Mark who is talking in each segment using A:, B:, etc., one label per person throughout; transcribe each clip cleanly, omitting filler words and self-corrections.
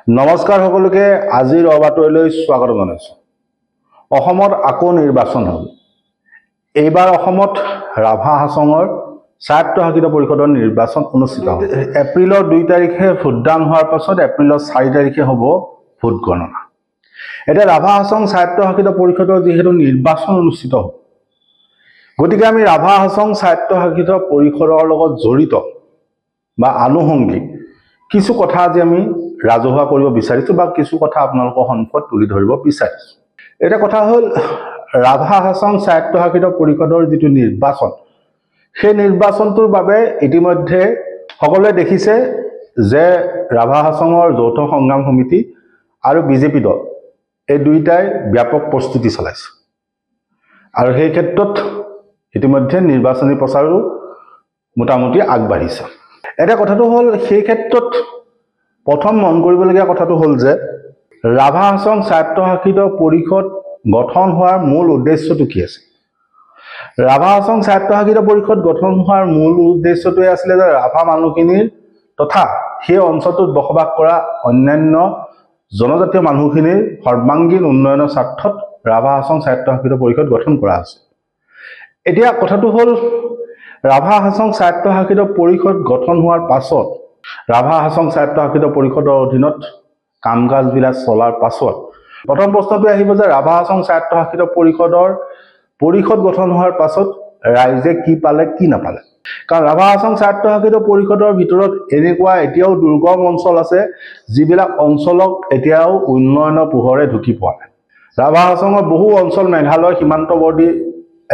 A: নমস্কাৰ সকলোকে আজিৰ অবাতৰিলৈ স্বাগত জনাইছো। অসমত আকৌ নিৰ্বাচন হ'ল। এইবাৰ অসমত ৰাভা হাছঙৰ স্বায়ত্তশাসিত পৰিষদৰ নিৰ্বাচন অনুষ্ঠিত হ'ব। এপ্ৰিলৰ 2 তাৰিখে ভোটদান হোৱাৰ পাছত এপ্ৰিলৰ 4 তাৰিখে হ'ব ভোট গণনা। এতিয়া ৰাভা হাছং স্বায়ত্তশাসিত পৰিষদৰ যিহেতু নিৰ্বাচন অনুষ্ঠিত হ'ব, গতিকে আমি ৰাভা হাছং স্বায়ত্তশাসিত পৰিষদৰ লগত জড়িত বা আনুষংগিক কিছু কথা আজি আমি ৰাজহুৱা কৰিব বিচাৰিছো বা কিছু কথা আপোনালোকৰ সন্মুখত তুলি ধৰিব বিচাৰিছো। এটা কথা হ'ল ৰাভা হাছং স্বায়ত্তশাসিত পৰিষদৰ যিটো নিৰ্বাচন, সেই নিৰ্বাচনটোৰ বাবে ইতিমধ্যে সকলোৱে দেখিছে যে ৰাভা হাছঙৰ যৌথ সংগ্ৰাম সমিতি আৰু বিজেপি দল এই দুইটাই ব্যাপক প্ৰস্তুতি চলাইছে আৰু সেই ক্ষেত্ৰত ইতিমধ্যে নিৰ্বাচনী প্ৰচাৰো মোটামুটি আগবাঢ়িছে। এটা কথাটো হ'ল সেই ক্ষেত্ৰত প্ৰথম মন কৰিবলগীয়া কথাটো হ'ল যে ৰাভা হাছং স্বায়ত্তশাসিত পৰিষদ গঠন হোৱাৰ মূল উদ্দেশ্যটো কি আছে। ৰাভা হাছং স্বায়ত্তশাসিত পৰিষদ গঠন হোৱাৰ মূল উদ্দেশ্যটোৱে আছিলে যে ৰাভা মানুহখিনিৰ তথা সেই অঞ্চলটোত বসবাস কৰা অন্যান্য জনজাতীয় মানুহখিনিৰ সৰ্বাংগীন উন্নয়নৰ স্বাৰ্থত ৰাভা হাছং স্বায়ত্তশাসিত পৰিষদ গঠন কৰা হৈছে। এতিয়া কথাটো হ'ল ৰাভা হাছং স্বায়ত্তশাসিত পৰিষদ গঠন হোৱাৰ পাছত ৰাভা হাছং স্বায়ত্তশাসিত পৰিষদৰ অধীনত কাম কাজবিলাক চলাৰ পাছত প্ৰথম প্ৰশ্নটো আহিব যে ৰাভা হাছং স্বায়ত্তশাসিত পৰিষদ গঠন হোৱাৰ পাছত ৰাইজে কি পালে কি নাপালে। কাৰণ ৰাভা হাছং স্বায়ত্তশাসিত পৰিষদৰ ভিতৰত এনেকুৱা এতিয়াও দুৰ্গম অঞ্চল আছে যিবিলাক অঞ্চলক এতিয়াও উন্নয়নৰ পোহৰে ঢুকি পোৱা নাই। ৰাভা হাছঙৰ বহু অঞ্চল মেঘালয় সীমান্তৱৰ্তী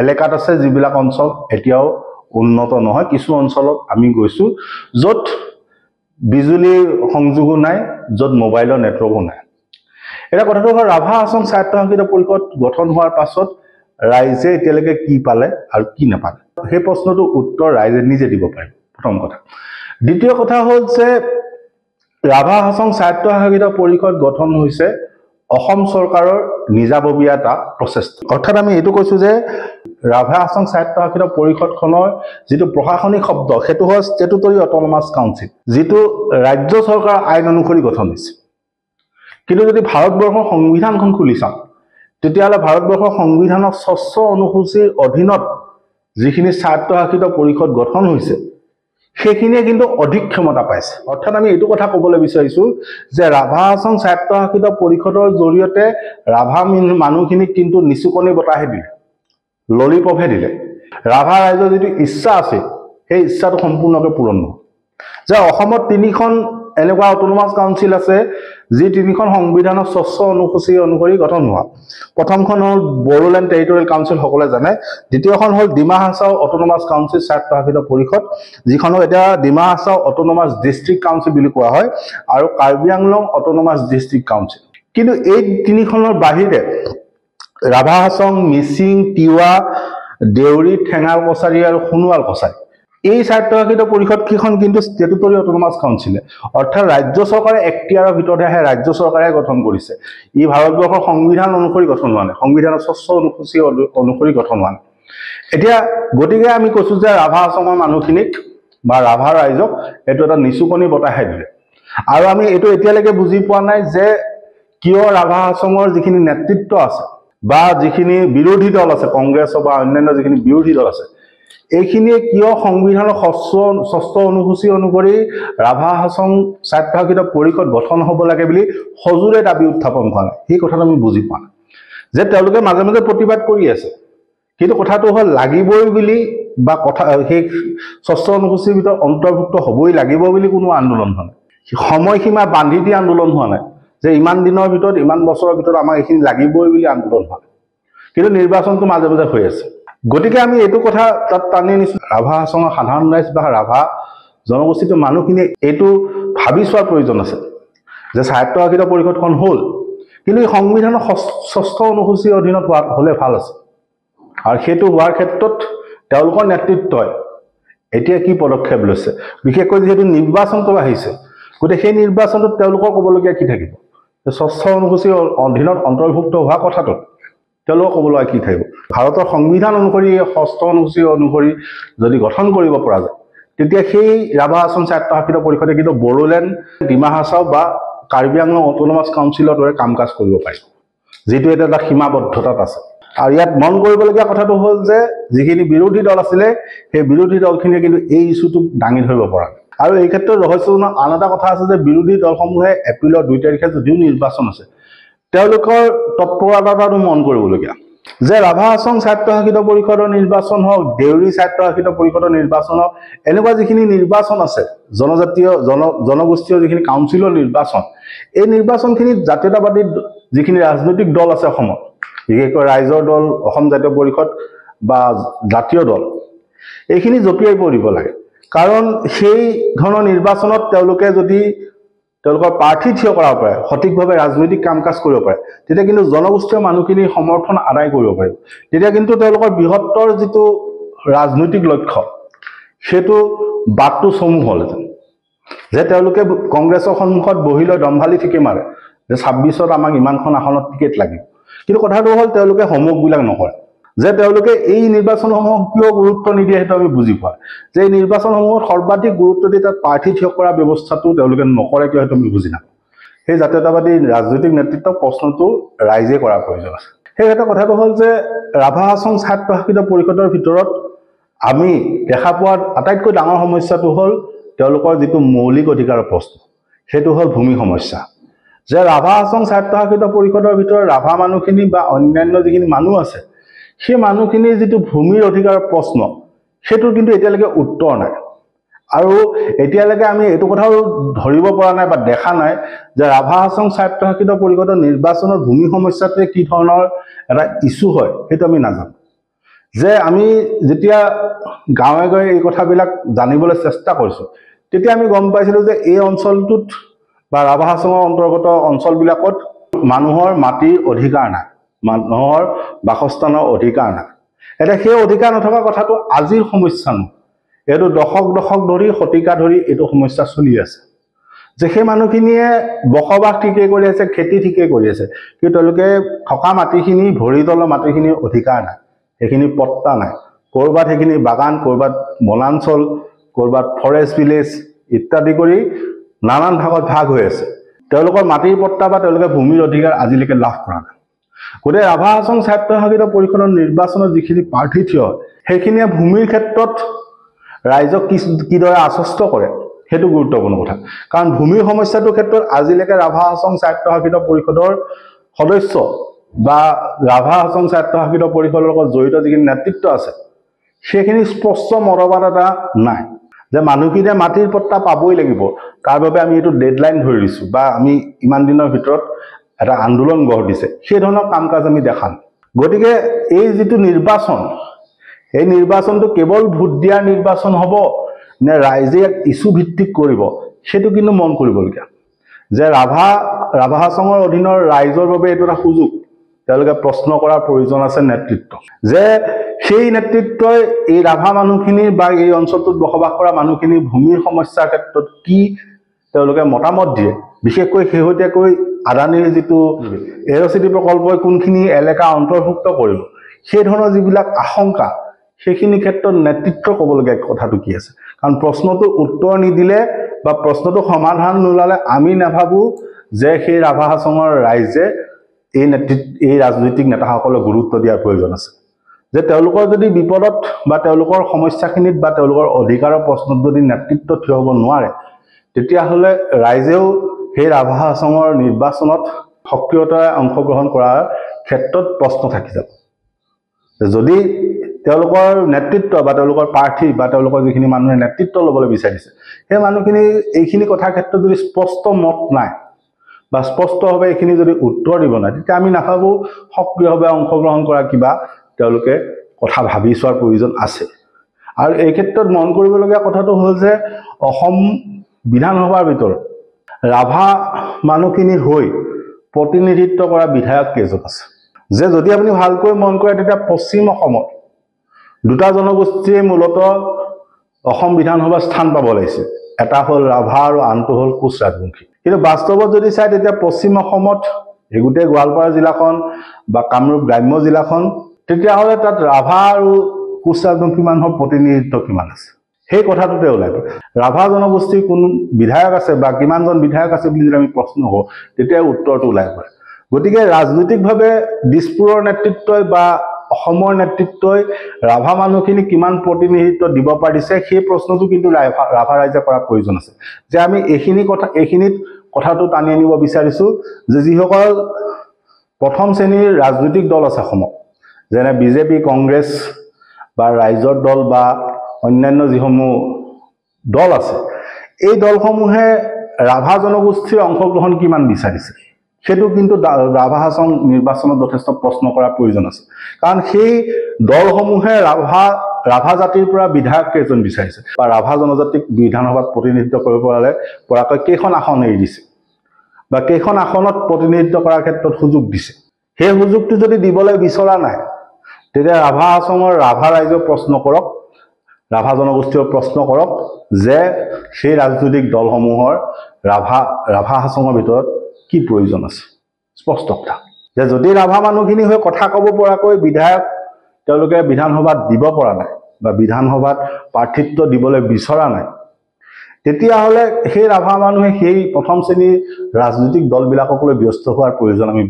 A: এলেকাত আছে যিবিলাক অঞ্চল এতিয়াও উন্নত নহয়। কিছু অঞ্চলত আমি গৈছো য'ত বিজুলীৰ সংযোগো নাই, য'ত মোবাইলৰ নেটৱৰ্কো নাই। এটা কথাটো হ'ল ৰাভা হাছং স্বায়ত্তশাসিত পৰিষদ গঠন হোৱাৰ পাছত ৰাইজে এতিয়ালৈকে কি পালে আৰু কি নাপালে, সেই প্ৰশ্নটোৰ উত্তৰ ৰাইজে নিজে দিব পাৰিব, প্ৰথম কথা। দ্বিতীয় কথা হ'ল যে ৰাভা হাছং স্বায়ত্তশাসিত পৰিষদ গঠন হৈছে অসম চৰকাৰৰ নিজাববীয়া এটা প্ৰচেষ্টা। অৰ্থাৎ আমি এইটো কৈছো যে ৰাভা হাছং স্বায়ত্তশাসিত পৰিষদখনৰ যিটো প্ৰশাসনিক শব্দ সেইটো হ'ল ষ্টেটুটৰী অট'নমাছ কাউন্সিল, যিটো ৰাজ্য চৰকাৰৰ আইন অনুসৰি গঠন হৈছে। কিন্তু যদি ভাৰতবৰ্ষৰ সংবিধানখন খুলি চাওঁ তেতিয়াহ'লে ভাৰতবৰ্ষৰ সংবিধানৰ ৬ষ্ঠ অনুসূচীৰ অধীনত যিখিনি স্বায়ত্তশাসিত পৰিষদ গঠন হৈছে সেইখিনিয়ে কিন্তু অধিক ক্ষমতা পাইছে। অৰ্থাৎ আমি এইটো কথা ক'বলৈ বিচাৰিছো যে ৰাভা হাছং স্বায়ত্তশাসিত পৰিষদৰ জৰিয়তে ৰাভা মানুহখিনিক কিন্তু নিচুকনি বতাহে দিলে, ললিপপহে দিলে। ৰাভা ৰাইজৰ যিটো ইচ্ছা আছে সেই ইচ্ছাটো সম্পূৰ্ণকৈ পূৰণ নহয়। যে অসমত 3খন এনেকুৱা অট'নমাছ কাউন্সিল আছে যি 3খন সংবিধানৰ ৬ষ্ঠ অনুসূচী অনুসৰি গঠন হোৱা। প্ৰথমখন হ'ল বড়োলেণ্ড টেৰিটৰিয়েল কাউন্সিল, সকলোৱে জানে। দ্বিতীয়খন হ'ল ডিমা হাছাও অট'নমাছ কাউন্সিল স্বায়ত্তশাসিত পৰিষদ, যিখনক এতিয়া Dima Hasao autonomous district council বুলি কোৱা হয়, আৰু Karbi Anglong autonomous district council. কিন্তু এই 3খনৰ বাহিৰে ৰাভা হাছং, মিচিং, তিৱা, দেউৰী, ঠেঙাল কছাৰী আৰু সোণোৱাল কছাৰী এই স্বায়ত্তশাসিত পৰিষদ কেইখন কিন্তু ষ্টেটুটৰী অট'নমাছ কাউন্সিলে, অৰ্থাৎ ৰাজ্য চৰকাৰে এখতিয়াৰৰ ভিতৰতে আহে, ৰাজ্য চৰকাৰে গঠন কৰিছে। ই ভাৰতবৰ্ষৰ সংবিধান অনুসৰি গঠন হোৱা নাই, সংবিধানৰ ৬ষ্ঠ অনুসূচী অনুসৰি গঠন হোৱা নাই। এতিয়া গতিকে আমি কৈছো যে ৰাভা হাছঙৰ মানুহখিনিক বা ৰাভা ৰাইজক এইটো এটা নিচুকনি বতাহে দিলে। আৰু আমি এইটো এতিয়ালৈকে বুজি পোৱা নাই যে কিয় ৰাভা হাছঙৰ যিখিনি নেতৃত্ব আছে বা যিখিনি বিৰোধী দল আছে, কংগ্ৰেছ বা অন্যান্য যিখিনি বিৰোধী দল আছে, এইখিনিয়ে কিয় সংবিধানৰ ৬ষ্ঠ অনুসূচী অনুসৰি ৰাভা হাছং স্বায়ত্তশাসিত পৰিষদ গঠন হ'ব লাগে বুলি সজোৰে দাবী উত্থাপন কৰা নাই, সেই কথাটো আমি বুজি পোৱা নাই। যে তেওঁলোকে মাজে মাজে প্ৰতিবাদ কৰি আছে, কিন্তু কথাটো হ'ল লাগিবই বুলি বা কথা সেই ৬ষ্ঠ অনুসূচীৰ ভিতৰত অন্তৰ্ভুক্ত হ'বই লাগিব বুলি কোনো আন্দোলন হোৱা নাই। সময়সীমা বান্ধি দিয়া আন্দোলন হোৱা নাই যে ইমান দিনৰ ভিতৰত, ইমান বছৰৰ ভিতৰত আমাক এইখিনি লাগিবই বুলি আন্দোলন হোৱা নাই। কিন্তু নিৰ্বাচনটো মাজে মাজে হৈ আছে। গতিকে আমি এইটো কথা তাত টানি আনিছো, ৰাভা হাছঙৰ সাধাৰণ ৰাইজ বা ৰাভা জনগোষ্ঠীটোৰ মানুহখিনিয়ে এইটো ভাবি চোৱাৰ প্ৰয়োজন আছে যে স্বায়ত্তশাসিত পৰিষদখন হ'ল, কিন্তু এই সংবিধানৰ ৬ষ্ঠ অনুসূচীৰ অধীনত হ'লে ভাল আছে। আৰু সেইটো হোৱাৰ ক্ষেত্ৰত তেওঁলোকৰ নেতৃত্বই এতিয়া কি পদক্ষেপ লৈছে, বিশেষকৈ যিহেতু নিৰ্বাচনটো আহিছে, গতিকে সেই নিৰ্বাচনটোত তেওঁলোকৰ ক'বলগীয়া কি থাকিব। ৬ষ্ঠ অনুসূচীৰ অধীনত অন্তৰ্ভুক্ত হোৱা কথাটো তেওঁলোকক ক'বলৈ কি থাকিব। ভাৰতৰ সংবিধান অনুসৰি ৬ষ্ঠ অনুসূচী অনুসৰি যদি গঠন কৰিব পৰা যায় তেতিয়া সেই ৰাভা হাছং স্বায়ত্তশাসিত পৰিষদে কিন্তু বড়োলেণ্ড, ডিমা হাছাও বা কাৰ্বি আংলং অটোনমাছ কাউন্সিলৰ দৰে কাম কাজ কৰিব পাৰিব, যিটো এটা সীমাবদ্ধতাত আছে। আৰু ইয়াত মন কৰিবলগীয়া কথাটো হ'ল যে যিখিনি বিৰোধী দল আছিলে সেই বিৰোধী দলখিনিয়ে কিন্তু এই ইছ্যুটোক দাঙি ধৰিব পৰা নাই। আৰু এই ক্ষেত্ৰত ৰহস্যজনক আন এটা কথা আছে যে বিৰোধী দলসমূহে এপ্ৰিলৰ 2 তাৰিখে যদিও নিৰ্বাচন আছে, তেওঁলোকৰ তৎপৰতাটো মন কৰিবলগীয়া যে ৰাভা হাছং স্বায়ত্তশাসিত পৰিষদৰ নিৰ্বাচন হওক, দেউৰী স্বায়ত্তশাসিত পৰিষদৰ নিৰ্বাচন হওক, এনেকুৱা যিখিনি নিৰ্বাচন আছে জনজাতীয় জনগোষ্ঠীয় যিখিনি কাউন্সিলৰ নিৰ্বাচন, এই নিৰ্বাচনখিনিত জাতীয়তাবাদী যিখিনি ৰাজনৈতিক দল আছে অসমত, বিশেষকৈ ৰাইজৰ দল, অসম জাতীয় পৰিষদ বা জাতীয় দল, এইখিনি জঁপিয়াই পৰিব লাগে। কাৰণ সেই ধৰণৰ নিৰ্বাচনত তেওঁলোকে যদি তেওঁলোকৰ প্ৰাৰ্থী থিয় কৰাব পাৰে, সঠিকভাৱে ৰাজনৈতিক কাম কাজ কৰিব পাৰে, তেতিয়া কিন্তু জনগোষ্ঠীয় মানুহখিনিৰ সমৰ্থন আদায় কৰিব পাৰিব। তেতিয়া কিন্তু তেওঁলোকৰ বৃহত্তৰ যিটো ৰাজনৈতিক লক্ষ্য সেইটো বাটটো চমু হ'লহেঁতেন। যে তেওঁলোকে কংগ্ৰেছৰ সন্মুখত বহি লৈ দম্ভালি ঠিকে মাৰে যে 26ত আমাক ইমানখন আসনত টিকেট লাগিব, কিন্তু কথাটো হ'ল তেওঁলোকে হোমৱৰ্কবিলাক নকৰে। যে তেওঁলোকে এই নিৰ্বাচনসমূহক কিয় গুৰুত্ব নিদিয়ে সেইটো আমি বুজি পোৱা, যে এই নিৰ্বাচনসমূহত সৰ্বাধিক গুৰুত্ব দি তাত প্ৰাৰ্থী থিয় কৰা ব্যৱস্থাটো তেওঁলোকে নকৰে কিয় সেইটো আমি বুজি নাপাওঁ। সেই জাতীয়তাবাদী ৰাজনৈতিক নেতৃত্বক প্ৰশ্নটো ৰাইজে কৰাৰ প্ৰয়োজন আছে। সেই ক্ষেত্ৰত কথাটো হ'ল যে ৰাভা হাছং স্বায়ত্তশাসিত পৰিষদৰ ভিতৰত আমি দেখা পোৱা আটাইতকৈ ডাঙৰ সমস্যাটো হ'ল তেওঁলোকৰ যিটো মৌলিক অধিকাৰৰ প্ৰশ্ন, সেইটো হ'ল ভূমি সমস্যা। যে ৰাভা হাছং স্বায়ত্তশাসিত পৰিষদৰ ভিতৰত ৰাভা মানুহখিনি বা অন্যান্য যিখিনি মানুহ আছে, সেই মানুহখিনিৰ যিটো ভূমিৰ অধিকাৰৰ প্ৰশ্ন সেইটোৰ কিন্তু এতিয়ালৈকে উত্তৰ নাই। আৰু এতিয়ালৈকে আমি এইটো কথাও ধৰিব পৰা নাই বা দেখা নাই যে ৰাভা হাছং স্বায়ত্তশাসিত পৰিষদৰ নিৰ্বাচনৰ ভূমি সমস্যাটোৱে কি ধৰণৰ এটা ইছ্যু হয় সেইটো আমি নাজানো। যে আমি যেতিয়া গাঁৱে গাঁৱে এই কথাবিলাক জানিবলৈ চেষ্টা কৰিছোঁ, তেতিয়া আমি গম পাইছিলোঁ যে এই অঞ্চলটোত বা ৰাভা হাছঙৰ অন্তৰ্গত অঞ্চলবিলাকত মানুহৰ মাটিৰ অধিকাৰ নাই, মানুহৰ বাসস্থানৰ অধিকাৰ নাই। এতিয়া সেই অধিকাৰ নথকা কথাটো আজিৰ সমস্যা নহয়, এইটো দশক দশক ধৰি শতিকা ধৰি এইটো সমস্যা চলি আছে। যে সেই মানুহখিনিয়ে বসবাস ঠিকেই কৰি আছে, খেতি ঠিকেই কৰি আছে, কিন্তু তেওঁলোকে থকা মাটিখিনি ভৰি তলৰ মাটিখিনিৰ অধিকাৰ নাই, সেইখিনি পট্টা নাই। ক'ৰবাত সেইখিনি বাগান, ক'ৰবাত বনাঞ্চল, ক'ৰবাত ফৰেষ্ট ভিলেজ ইত্যাদি কৰি নানান ভাগত ভাগ হৈ আছে। তেওঁলোকৰ মাটিৰ পট্টা বা তেওঁলোকে ভূমিৰ অধিকাৰ আজিলৈকে লাভ কৰা নাই। গতিকে ৰাভা হাছং স্বায়ত্তশাসিত পৰিষদৰ নিৰ্বাচনত যিখিনি প্ৰাৰ্থী থিয় সেইখিনিয়ে ভূমিৰ ক্ষেত্ৰত ৰাইজক কিদৰে আশ্বস্ত কৰে সেইটো গুৰুত্বপূৰ্ণ কথা। কাৰণ ভূমিৰ সমস্যাটোৰ ক্ষেত্ৰত আজিলৈকে ৰাভা হাছং স্বায়ত্তশাসিত পৰিষদৰ সদস্য বা ৰাভা হাছং স্বায়ত্তশাসিত পৰিষদৰ লগত জড়িত যিখিনি নেতৃত্ব আছে সেইখিনি স্পষ্ট মতবাদ এটা নাই যে মানুহখিনিয়ে মাটিৰ পট্টা পাবই লাগিব, তাৰ বাবে আমি এইটো ডেডলাইন ধৰি দিছোঁ বা আমি ইমান দিনৰ ভিতৰত এটা আন্দোলন গঢ় দিছে, সেই ধৰণৰ কাম কাজ আমি দেখা নাই। গতিকে এই যিটো নিৰ্বাচন, এই নিৰ্বাচনটো কেৱল ভোট দিয়াৰ নিৰ্বাচন হ'ব নে ৰাইজে ইয়াক ইছ্যু ভিত্তিক কৰিব, সেইটো কিন্তু মন কৰিবলগীয়া। যে ৰাভা হাছঙৰ অধীনৰ ৰাইজৰ বাবে এইটো এটা সুযোগ, তেওঁলোকে প্ৰশ্ন কৰাৰ প্ৰয়োজন আছে নেতৃত্ব, যে সেই নেতৃত্বই এই ৰাভা মানুহখিনিৰ বা এই অঞ্চলটোত বসবাস কৰা মানুহখিনিৰ ভূমিৰ সমস্যাৰ ক্ষেত্ৰত কি তেওঁলোকে মতামত দিয়ে। বিশেষকৈ শেহতীয়াকৈ আদানীৰ যিটো এৰ'চিটি প্ৰকল্পই কোনখিনি এলেকা অন্তৰ্ভুক্ত কৰিব, সেই ধৰণৰ যিবিলাক আশংকা, সেইখিনি ক্ষেত্ৰত নেতৃত্ব ক'বলগীয়া কথাটো কি আছে। কাৰণ প্ৰশ্নটো উত্তৰ নিদিলে বা প্ৰশ্নটো সমাধান নোলালে আমি নাভাবোঁ যে সেই ৰাভা হাছঙৰ ৰাইজে এই ৰাজনৈতিক নেতাসকলক গুৰুত্ব দিয়াৰ প্ৰয়োজন আছে। যে তেওঁলোকৰ যদি বিপদত বা তেওঁলোকৰ সমস্যাখিনিত বা তেওঁলোকৰ অধিকাৰৰ প্ৰশ্নত যদি নেতৃত্ব থিয় হ'ব নোৱাৰে, তেতিয়াহ'লে ৰাইজেও সেই ৰাভা হাছঙৰ নিৰ্বাচনত সক্ৰিয়তাৰে অংশগ্ৰহণ কৰাৰ ক্ষেত্ৰত প্ৰশ্ন থাকি যাব। যদি তেওঁলোকৰ নেতৃত্ব বা তেওঁলোকৰ প্ৰাৰ্থী বা তেওঁলোকৰ যিখিনি মানুহে নেতৃত্ব ল'বলৈ বিচাৰিছে, সেই মানুহখিনি এইখিনি কথাৰ ক্ষেত্ৰত যদি স্পষ্ট মত নাই বা স্পষ্টভাৱে এইখিনি যদি উত্তৰ দিব নাই, তেতিয়া আমি নাভাবোঁ সক্ৰিয়ভাৱে অংশগ্ৰহণ কৰা কিবা তেওঁলোকে কথা ভাবি চোৱাৰ প্ৰয়োজন আছে। আৰু এই ক্ষেত্ৰত মন কৰিবলগীয়া কথাটো হ'ল যে অসম বিধানসভাৰ ভিতৰত ৰাভা মানুহখিনিৰ হৈ প্ৰতিনিধিত্ব কৰা বিধায়ক কেইজন আছে। যে যদি আপুনি ভালকৈ মন কৰে তেতিয়া পশ্চিম অসমত দুটা জনগোষ্ঠীয়ে মূলতঃ অসম বিধানসভাৰ স্থান পাব লাগিছিল, এটা হ'ল ৰাভা আৰু আনটো হ'ল কোচ ৰাজবংশী। কিন্তু বাস্তৱত যদি চাই তেতিয়া পশ্চিম অসমত এই গোটেই গোৱালপাৰা জিলাখন বা কামৰূপ গ্ৰাম্য জিলাখন, তেতিয়াহ'লে তাত ৰাভা আৰু কোচ ৰাজবংশী মানুহৰ প্ৰতিনিধিত্ব কিমান আছে। সেই কথাটোতে ওলাই ৰাভা জনগোষ্ঠীৰ কোন বিধায়ক আছে বা কিমানজন বিধায়ক আছে বুলি যদি আমি প্ৰশ্ন কৰোঁ তেতিয়া উত্তৰটো ওলাই পৰে গতিকে ৰাজনৈতিকভাৱে দিছপুৰৰ নেতৃত্বই বা অসমৰ নেতৃত্বই ৰাভা মানুহখিনি কিমান প্ৰতিনিধিত্ব দিব পাৰিছে সেই প্ৰশ্নটো কিন্তু ৰাভা ৰাইজে কৰাৰ প্ৰয়োজন আছে যে আমি এইখিনিত কথাটো টানি আনিব বিচাৰিছোঁ যে যিসকল প্ৰথম শ্ৰেণীৰ ৰাজনৈতিক দল আছে অসমত যেনে বিজেপি কংগ্ৰেছ বা ৰাইজৰ দল বা অন্যান্য যিসমূহ দল আছে এই দলসমূহে ৰাভা জনগোষ্ঠীৰ অংশগ্ৰহণ কিমান বিচাৰিছে সেইটো কিন্তু ৰাভা হাছং নিৰ্বাচনত যথেষ্ট প্ৰশ্ন কৰাৰ প্ৰয়োজন আছে কাৰণ সেই দলসমূহে ৰাভা জাতিৰ পৰা বিধায়ক কেইজন বিচাৰিছে বা ৰাভা জনজাতিক বিধানসভাত প্ৰতিনিধিত্ব কৰিব পৰাকৈ কেইখন আসন এৰি দিছে বা কেইখন আসনত প্ৰতিনিধিত্ব কৰাৰ ক্ষেত্ৰত সুযোগ দিছে সেই সুযোগটো যদি দিবলৈ বিচৰা নাই তেতিয়া ৰাভা হাছঙৰ ৰাভা ৰাইজে প্ৰশ্ন কৰক ৰাভা জনগোষ্ঠীয়ে প্ৰশ্ন কৰক যে সেই ৰাজনৈতিক দলসমূহৰ ৰাভা হাছঙৰ ভিতৰত কি প্ৰয়োজন আছে স্পষ্ট কথা যে যদি ৰাভা মানুহখিনি হৈ কথা ক'ব পৰাকৈ বিধায়ক তেওঁলোকে বিধানসভাত দিব পৰা নাই বা বিধানসভাত প্ৰাৰ্থিত্ব দিবলৈ বিচৰা নাই তেতিয়াহ'লে সেই ৰাভা মানুহে সেই প্ৰথম শ্ৰেণীৰ ৰাজনৈতিক দলবিলাকলৈ ব্যস্ত হোৱাৰ প্ৰয়োজন আমি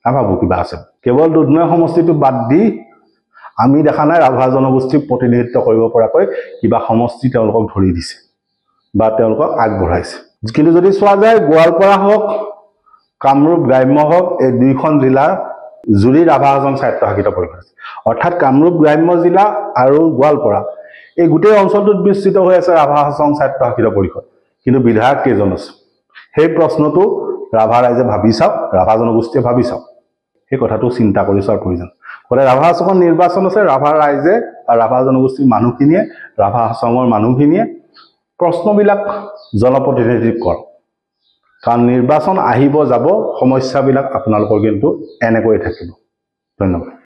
A: নাভাবোঁ কিবা আছে কেৱল দুধনৈ সমষ্টিটো বাদ দি আমি দেখা নাই ৰাভা জনগোষ্ঠীক প্ৰতিনিধিত্ব কৰিব পৰাকৈ কিবা সমষ্টি তেওঁলোকক ধৰি দিছে বা তেওঁলোকক আগবঢ়াইছে কিন্তু যদি চোৱা যায় গোৱালপাৰা হওক কামৰূপ গ্ৰাম্য হওক এই দুইখন জিলাৰ জুৰি ৰাভা হাছং স্বায়ত্তশাসিত পৰিষদ আছে অৰ্থাৎ কামৰূপ গ্ৰাম্য জিলা আৰু গোৱালপাৰা এই গোটেই অঞ্চলটোত বিস্তৃত হৈ আছে ৰাভা হাছং স্বায়ত্তশাসিত পৰিষদ কিন্তু বিধায়ক কেইজন আছে সেই প্ৰশ্নটো ৰাভা ৰাইজে ভাবি চাওক ৰাভা জনগোষ্ঠীয়ে ভাবি চাওক সেই কথাটো চিন্তা কৰি চোৱাৰ প্ৰয়োজন গতিকে ৰাভা হাছঙৰ নিৰ্বাচন আছে ৰাভা ৰাইজে বা ৰাভা জনগোষ্ঠীৰ মানুহখিনিয়ে ৰাভা হাছঙৰ মানুহখিনিয়ে প্ৰশ্নবিলাক জনপ্ৰতিনিধিক কৰক কাৰণ নিৰ্বাচন আহিব যাব সমস্যাবিলাক আপোনালোকৰ কিন্তু এনেকৈয়ে থাকিব ধন্যবাদ